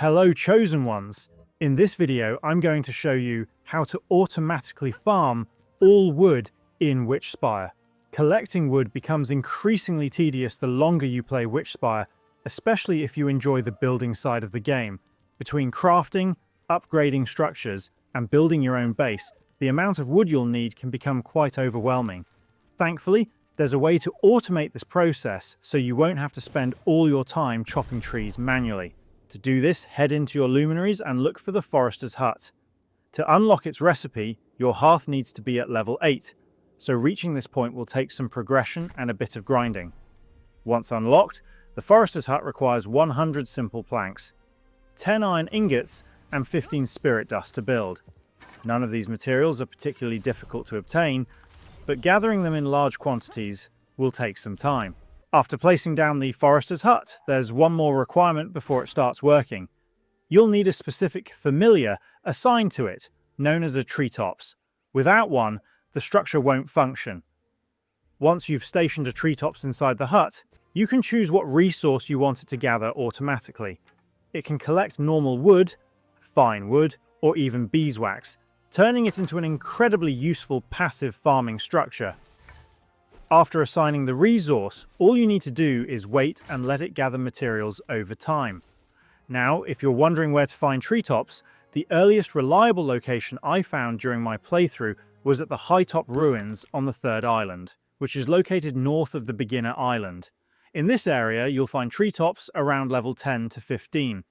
Hello Chosen Ones! In this video I'm going to show you how to automatically farm all wood in Witchspire. Collecting wood becomes increasingly tedious the longer you play Witchspire, especially if you enjoy the building side of the game. Between crafting, upgrading structures, and building your own base, the amount of wood you'll need can become quite overwhelming. Thankfully, there's a way to automate this process so you won't have to spend all your time chopping trees manually. To do this, head into your luminaries and look for the Forester's Hut. To unlock its recipe, your hearth needs to be at level 8, so reaching this point will take some progression and a bit of grinding. Once unlocked, the Forester's Hut requires 100 simple planks, 10 iron ingots, and 15 spirit dust to build. None of these materials are particularly difficult to obtain, but gathering them in large quantities will take some time. After placing down the Forester's Hut, there's one more requirement before it starts working. You'll need a specific familiar assigned to it, known as a treetops. Without one, the structure won't function. Once you've stationed a treetops inside the hut, you can choose what resource you want it to gather automatically. It can collect normal wood, fine wood, or even beeswax, turning it into an incredibly useful passive farming structure. After assigning the resource, all you need to do is wait and let it gather materials over time. Now, if you're wondering where to find treetops, the earliest reliable location I found during my playthrough was at the Hightop Ruins on the 3rd island, which is located north of the beginner island. In this area, you'll find treetops around level 10 to 15.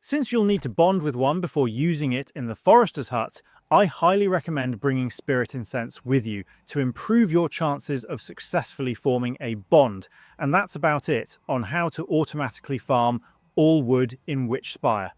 Since you'll need to bond with one before using it in the Forester's Hut, I highly recommend bringing Spirit Incense with you to improve your chances of successfully forming a bond. And that's about it on how to automatically farm all wood in Witchspire.